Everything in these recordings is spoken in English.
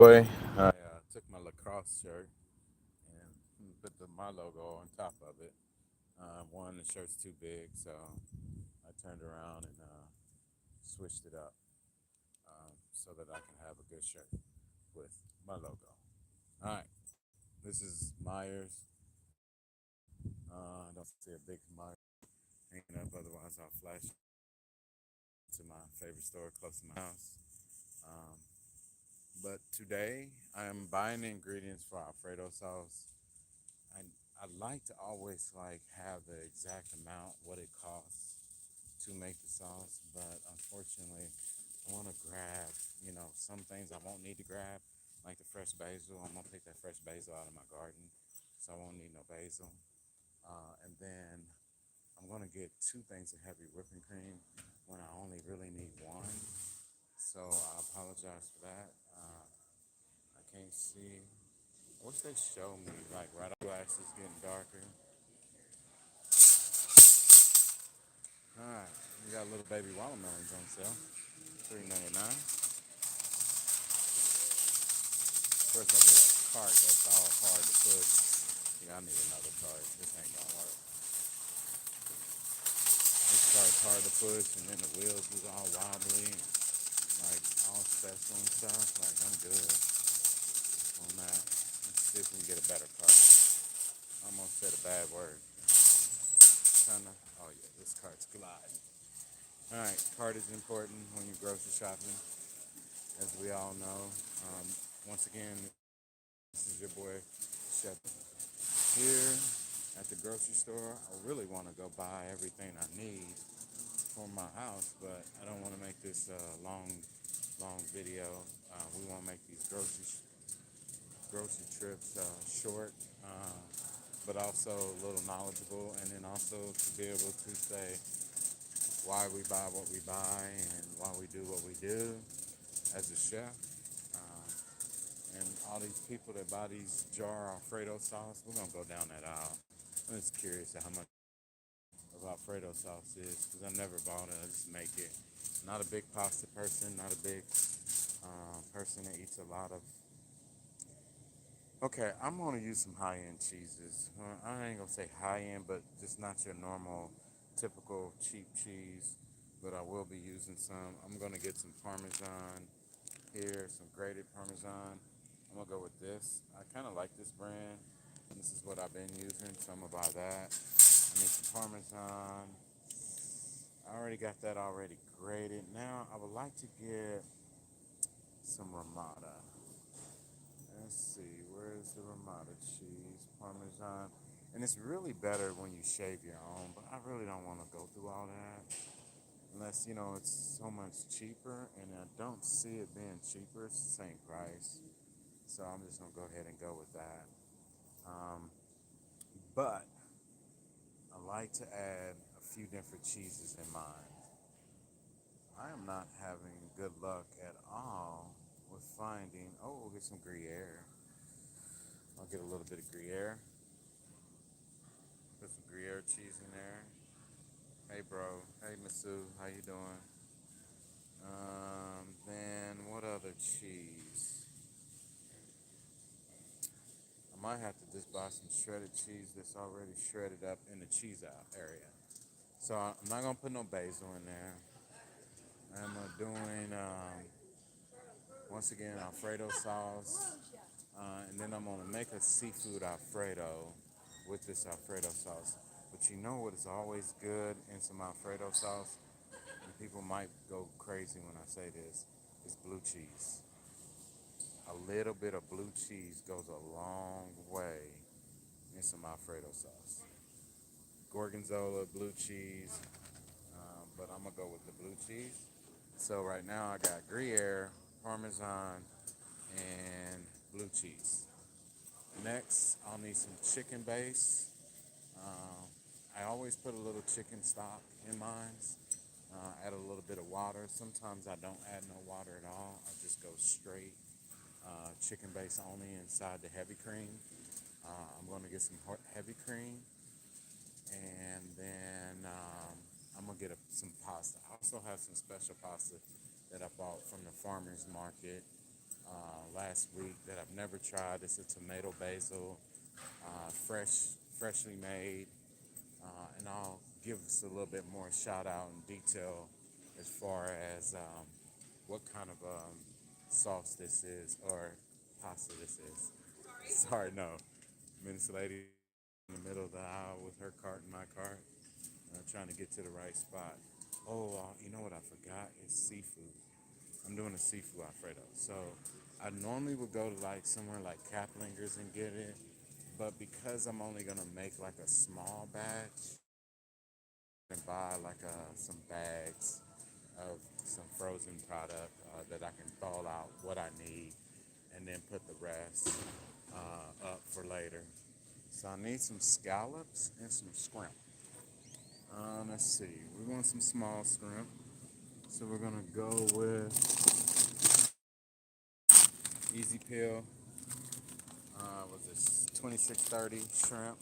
Boy, I took my lacrosse shirt and put my logo on top of it. One, the shirt's too big, so I turned around and switched it up so that I can have a good shirt with my logo. All right, this is Myers. I don't see a big Myers hanging up, otherwise I'll flash to my favorite store close to my house. Um, but today I am buying the ingredients for Alfredo sauce. I I like to always have the exact amount what it costs to make the sauce, but unfortunately, I want to grab some things I won't need to grab, like the fresh basil. I'm gonna pick that fresh basil out of my garden, so I won't need no basil. And then I'm gonna get two things of heavy whipping cream when I only really need one. So I apologize for that. I can't see. I wish they showed me right off glasses getting darker. All right, we got little baby watermelons on sale, $3.99. Of course, I get a cart that's all hard to push. Yeah, I need another cart. This ain't gonna work. This cart's hard to push, and then the wheels is all wobbly and all special and stuff. I'm good on that. Let's see if we can get a better cart. I almost said a bad word. Kinda. Oh yeah, this cart's glide. All right, cart is important when you're grocery shopping, as we all know. Um, Once again, this is your boy Chef here at the grocery store. I really want to go buy everything I need for my house, but I don't want to make this long video. We want to make these grocery trips short, but also a little knowledgeable, and then also to be able to say why we buy what we buy and why we do what we do as a chef. And all these people that buy these jar Alfredo sauce, we're gonna go down that aisle. I'm just curious how much of Alfredo sauce is because I never bought it. I just make it. Not a big pasta person. Not a big person that eats a lot of. Okay, I'm gonna use some high-end cheeses. I ain't gonna say high-end, but just not your normal, typical cheap cheese. But I will be using some. I'm gonna get some Parmesan here, some grated Parmesan. I'm gonna go with this. I kind of like this brand. This is what I've been using, so I'm gonna buy that. I need some Parmesan. I already got that already grated. Now I would like to get some Ramada. Let's see, where's the Ramada cheese? Parmesan. And it's really better when you shave your own, but I really don't want to go through all that. Unless, it's so much cheaper, and I don't see it being cheaper. It's the same price. So I'm just going to go ahead and go with that. But I like to add a few different cheeses in mine. I am not having good luck at all with finding. Oh, we'll get some Gruyere. I'll get a little bit of Gruyere. Put some Gruyere cheese in there. Hey, bro. Hey, Masu. How you doing? Then what other cheese? I might have to just buy some shredded cheese that's already shredded up in the cheese out area. So I'm not gonna put no basil in there. I'm doing once again Alfredo sauce, and then I'm gonna make a seafood Alfredo with this Alfredo sauce. But you know what is always good in some Alfredo sauce? And people might go crazy when I say this. Is blue cheese. A little bit of blue cheese goes a long way in some Alfredo sauce. Gorgonzola, blue cheese, but I'm gonna go with the blue cheese. So right now I got Gruyere, Parmesan, and blue cheese. Next, I'll need some chicken base. I always put a little chicken stock in mine. Add a little bit of water. Sometimes I don't add no water at all. I just go straight chicken base only inside the heavy cream. I'm going to get some heavy cream, and then I'm going to get some pasta. I also have some special pasta that I bought from the farmer's market. last week that I've never tried. It's a tomato basil, freshly made, and I'll give us a little bit more shout out and detail as far as what kind of sauce this is or pasta this is. Sorry, no. Miss Lady in the middle of the aisle with her cart and my cart, trying to get to the right spot. Oh, you know what I forgot? It's seafood. I'm doing a seafood Alfredo. So I normally would go to like somewhere like Kaplinger's and get it, but because I'm only gonna make like a small batch and buy like some bags of some frozen product that I can thaw out what I need and then put the rest up for later. So I need some scallops and some shrimp. Let's see. We want some small shrimp. So we're gonna go with Easy Peel. Was this 2630 shrimp,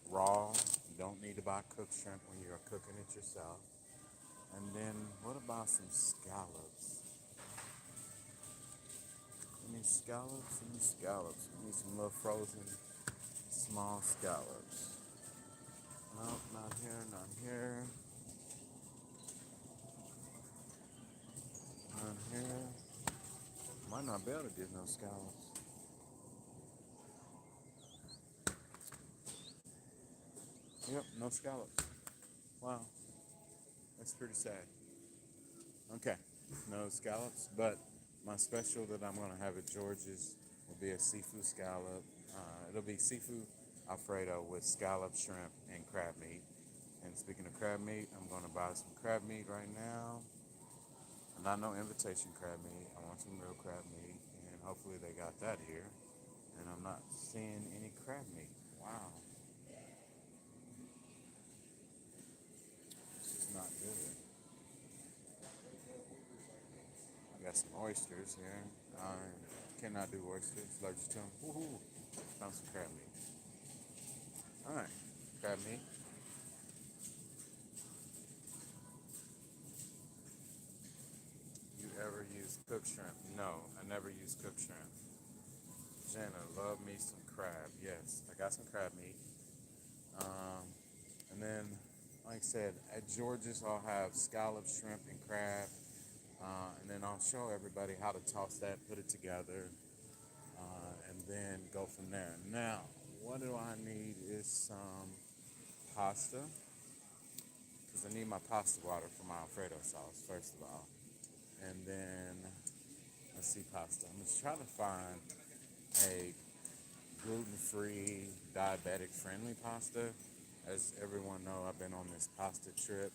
raw? You don't need to buy cooked shrimp when you're cooking it yourself. And then what about some scallops? Any scallops? Any scallops? We need some little frozen small scallops. No, not here, not here, not here. Might not be able to get no scallops. Yep, no scallops. Wow, that's pretty sad. Okay, no scallops, but my special that I'm gonna have at George's will be a seafood scallop. It'll be seafood Alfredo with scallop, shrimp, and crab meat. And speaking of crab meat, I'm gonna buy some crab meat right now. Not no invitation crab meat. I want some real crab meat, and hopefully they got that here. And I'm not seeing any crab meat. Wow, this is not good. I got some oysters here. I cannot do oysters. Allergic to them. Woohoo! Found some crab meat. All right, crab meat. You ever use cooked shrimp? No, I never use cooked shrimp. Jenna, love me some crab. Yes, I got some crab meat. Um, and then, like I said, at George's, I'll have scallop, shrimp, and crab. And then I'll show everybody how to toss that, put it together, and then go from there. Now, what do I need is some pasta, because I need my pasta water for my Alfredo sauce, first of all. And then, let's see, pasta. I'm going to try to find a gluten-free, diabetic-friendly pasta. As everyone know, I've been on this pasta trip,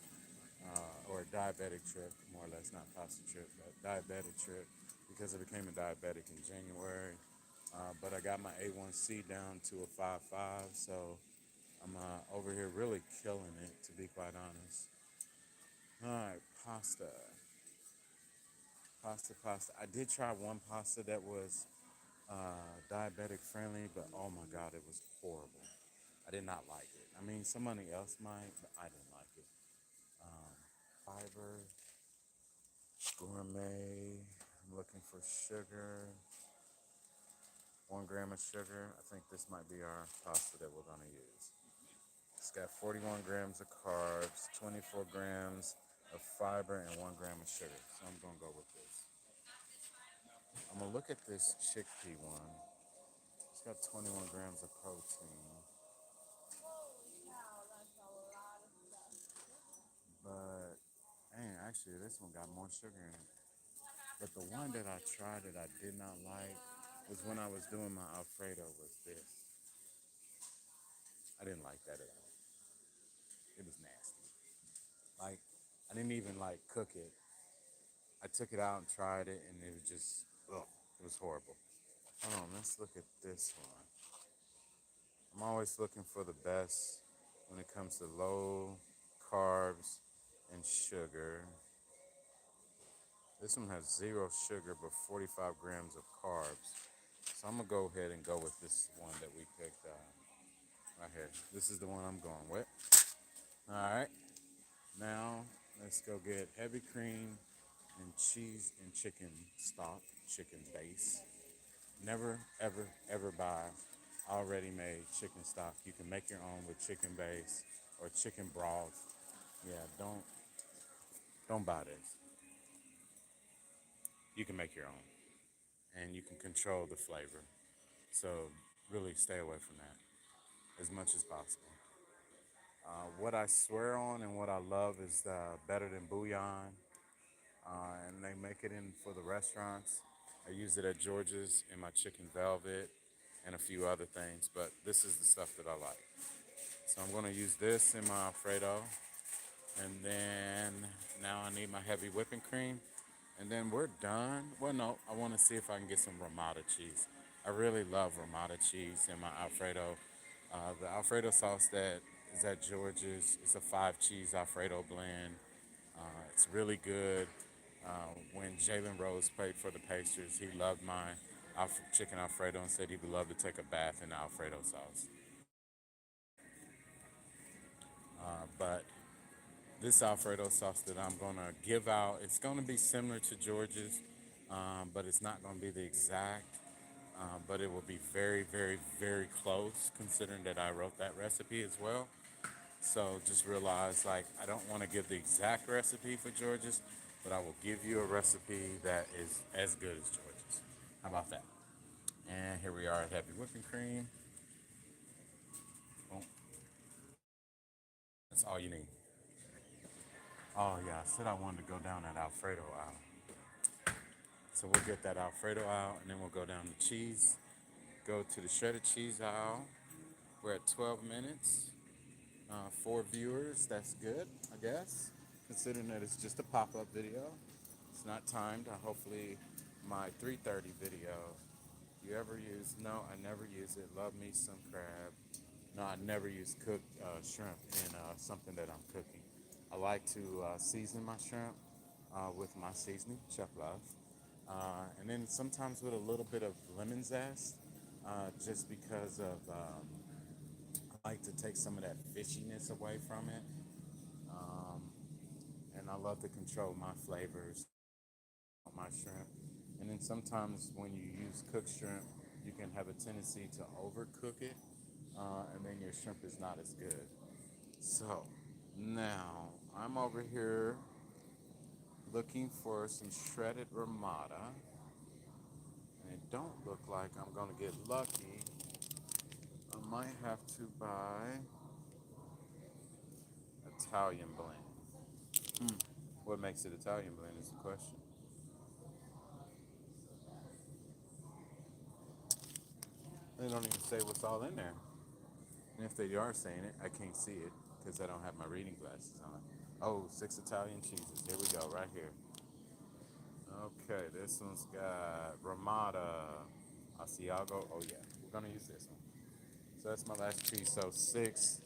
or a diabetic trip, more or less, not pasta trip, but diabetic trip, because I became a diabetic in January. But I got my A1C down to a 5.5, so I'm over here really killing it, to be quite honest. All right, pasta. Pasta. I did try one pasta that was diabetic friendly, but oh my god, it was horrible. I did not like it. I mean, somebody else might, but I didn't like it. Fiber, gourmet. I'm looking for sugar. 1 gram of sugar. I think this might be our pasta that we're gonna use. It's got 41 grams of carbs, 24 grams of fiber, and 1 gram of sugar. So I'm gonna go with this. I'm gonna look at this chickpea one. It's got 21 grams of protein, but dang, actually this one got more sugar in it. But the one that I tried that I did not like was when I was doing my Alfredo was this. I didn't like that at all. It was nasty. Like I didn't even like cook it. I took it out and tried it, and it was just, ugh, it was horrible. Hold on, let's look at this one. I'm always looking for the best when it comes to low carbs and sugar. This one has zero sugar but 45 grams of carbs. So I'm gonna go ahead and go with this one that we picked right here. This is the one I'm going with. All right, now let's go get heavy cream and cheese and chicken stock, chicken base. Never, ever, ever buy already made chicken stock. You can make your own with chicken base or chicken broth. Yeah, don't buy this. You can make your own, and you can control the flavor. So really stay away from that as much as possible. What I swear on and what I love is better than bouillon, and they make it in for the restaurants. I use it at George's in my chicken velvet and a few other things, but this is the stuff that I like. So I'm going to use this in my Alfredo, and then now I need my heavy whipping cream, and then we're done. Well, no, I want to see if I can get some Ramada cheese. I really love Ramada cheese in my Alfredo. The Alfredo sauce that is at George's is a 5 cheese Alfredo blend. It's really good. When Jalen Rose played for the Pacers, he loved my chicken Alfredo and said he would love to take a bath in the Alfredo sauce. But this Alfredo sauce that I'm gonna give out, it's gonna be similar to George's, but it's not gonna be the exact. But it will be very, very, very close, considering that I wrote that recipe as well. So just realize, like, I don't want to give the exact recipe for George's, but I will give you a recipe that is as good as George's. How about that? And here we are at heavy whipping cream. Boom. That's all you need. Oh yeah, I said I wanted to go down that Alfredo aisle. So we'll get that Alfredo out, and then we'll go down the cheese. Go to the shredded cheese aisle. We're at 12 minutes. 4 viewers, that's good, I guess. Considering that it's just a pop-up video. It's not timed. Hopefully my 3:30 video. You ever use? No, I never use it. Love me some crab. No, I never use cooked shrimp in something that I'm cooking. I like to season my shrimp with my seasoning, Chef Love. And then sometimes with a little bit of lemon zest, just because of I like to take some of that fishiness away from it. Um, and I love to control my flavors on my shrimp. And then sometimes when you use cooked shrimp, you can have a tendency to overcook it, and then your shrimp is not as good. So now I'm over here looking for some shredded Ramada, and it don't look like I'm gonna get lucky. I might have to buy Italian blend. What makes it Italian blend is the question. They don't even say what's all in there. And if they are saying it, I can't see it because I don't have my reading glasses on. Oh, 6 Italian cheeses. Here we go, right here. Okay, this one's got Ramada, Asiago. Oh yeah, we're gonna use this one. So that's my last cheese. So 6.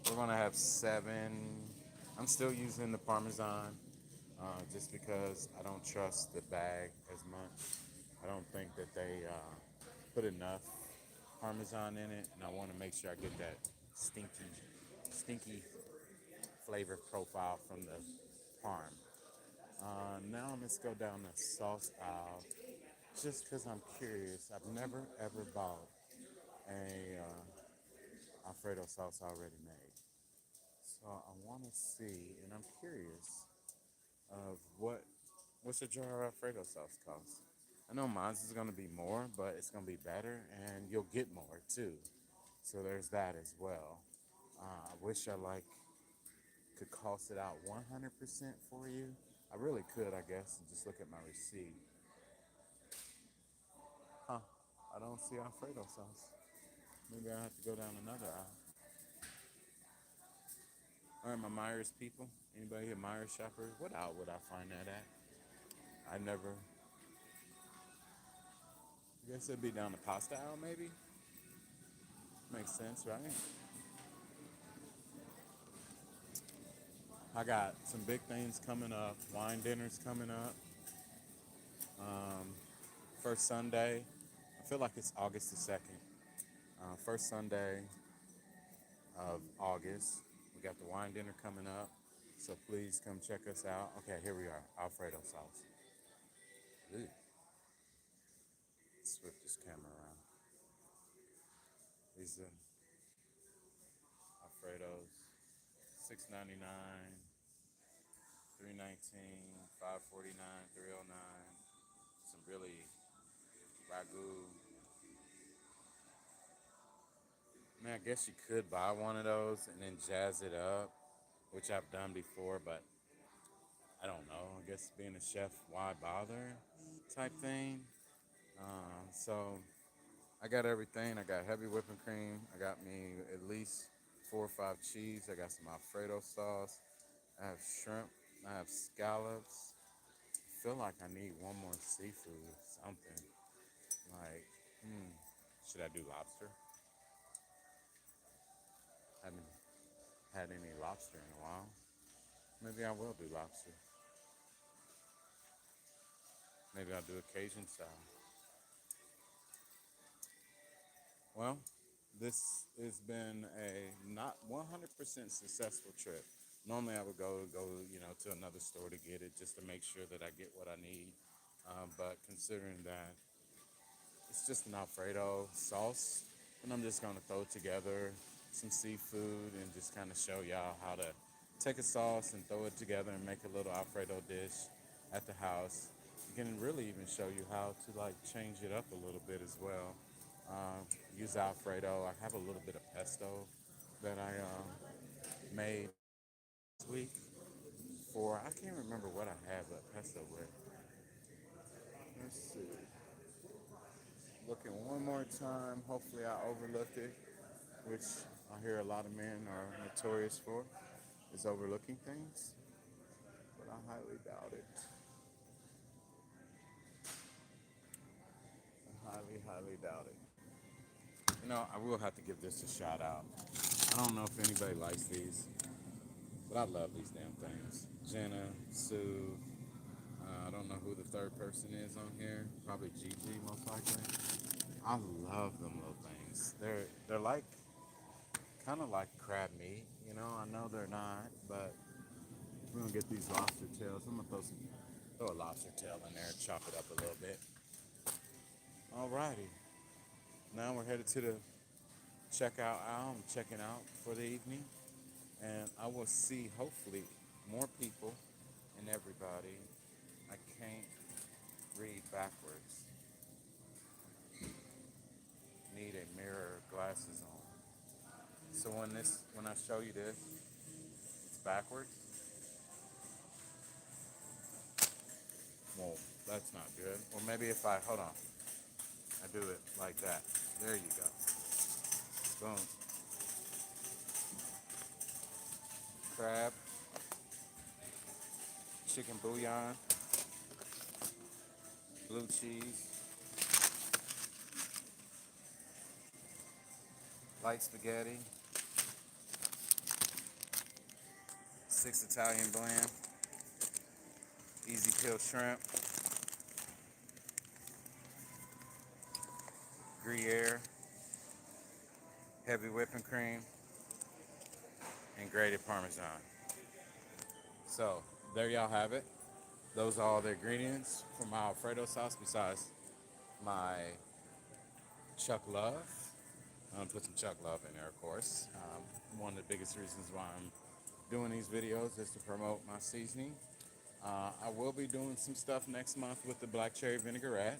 We're gonna have 7. I'm still using the Parmesan, just because I don't trust the bag as much. I don't think that they put enough Parmesan in it, and I want to make sure I get that stinky flavor profile from the parm. Now let's go down the sauce aisle, just because I'm curious. I've never ever bought a Alfredo sauce already made, so I want to see, and I'm curious of what's a jar of Alfredo sauce cost. I know mine's is gonna be more, but it's gonna be better, and you'll get more too. So there's that as well. I wish I could cost it out 100% for you. I really could, I guess, and just look at my receipt. Huh? I don't see Alfredo sauce. Maybe I have to go down another aisle. All right, my Myers people. Anybody here Myers shoppers? What aisle would I find that at? I never. I guess it'd be down the pasta aisle, maybe. Makes sense, right? I got some big things coming up. Wine dinners coming up. Um, first Sunday. I feel like it's August the 2nd. First Sunday of August. We got the wine dinner coming up. So please come check us out. Okay, here we are. Alfredo sauce. Ooh, let's flip this camera around. These are Alfredos, 6.99, 3.19, 5.49, 3.09. Some really ragu. I mean, I guess you could buy one of those and then jazz it up, which I've done before, but I don't know. I guess being a chef, why bother? Type thing. So I got everything. I got heavy whipping cream. I got me at least 4 or 5 cheese. I got some Alfredo sauce. I have shrimp. I have scallops. I feel like I need one more seafood, something. Like, hmm, should I do lobster? Haven't had any lobster in a while. Maybe I will do lobster. Maybe I'll do a Cajun style. Well, this has been a not 100% successful trip. Normally, I would go, to another store to get it just to make sure that I get what I need. But considering that it's just an Alfredo sauce, and I'm just gonna throw together some seafood and just kind of show y'all how to take a sauce and throw it together and make a little Alfredo dish at the house. I can really even show you how to like change it up a little bit as well. Uh, Use Alfredo. I have a little bit of pesto that I made this week for, I can't remember what I had, but pesto with. Let's see. Looking one more time. Hopefully I overlooked it, which I hear a lot of men are notorious for, is overlooking things, but I highly doubt it. I highly, highly doubt it. I will have to give this a shout out. I don't know if anybody likes these, but I love these damn things. Jenna, Sue, I don't know who the third person is on here. Probably Gigi, most likely. I love them little things. They're like kind of like crab meat. I know they're not, but we're gonna get these lobster tails. I'm gonna throw a lobster tail in there, chop it up a little bit. Alrighty. Now we're headed to the checkout aisle. I'm checking out for the evening, and I will see hopefully more people and everybody. I can't read backwards. Need a mirror, glasses on. So when I show you this, it's backwards. Well, that's not good. Or maybe if hold on, I do it like that. There you go. Boom. Crab, chicken bouillon, blue cheese, light spaghetti, 6 Italian blend, easy peel shrimp, Gruyere, heavy whipping cream, and grated Parmesan. So there y'all have it. Those are all the ingredients for my Alfredo sauce besides my Chuck Love. I'm gonna put some Chuck Love in there, of course. One of the biggest reasons why I'm doing these videos is to promote my seasoning. I will be doing some stuff next month with the black cherry vinaigrette.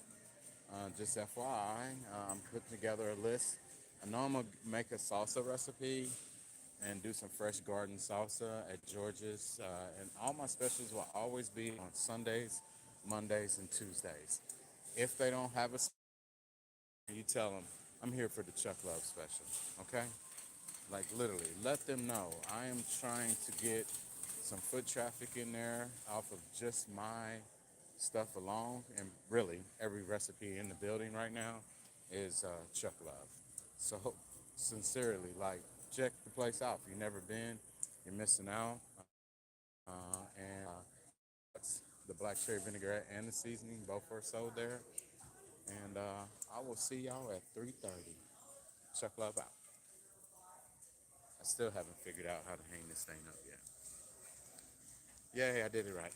Just FYI, I'm putting together a list. I know I'm gonna make a salsa recipe and do some fresh garden salsa at George's. And all my specials will always be on Sundays, Mondays, and Tuesdays. If they don't have a, you tell them I'm here for the Chuck Love special. Okay? Like literally, let them know I am trying to get some foot traffic in there off of just my stuff alone. And really, every recipe in the building right now is Chuck Love. So sincerely, like check the place out. If you've never been, you're missing out. And that's the black cherry vinaigrette and the seasoning both are sold there. And I will see y'all at 3:30. Chuck Love out. I still haven't figured out how to hang this thing up yet. Yay, I did it right.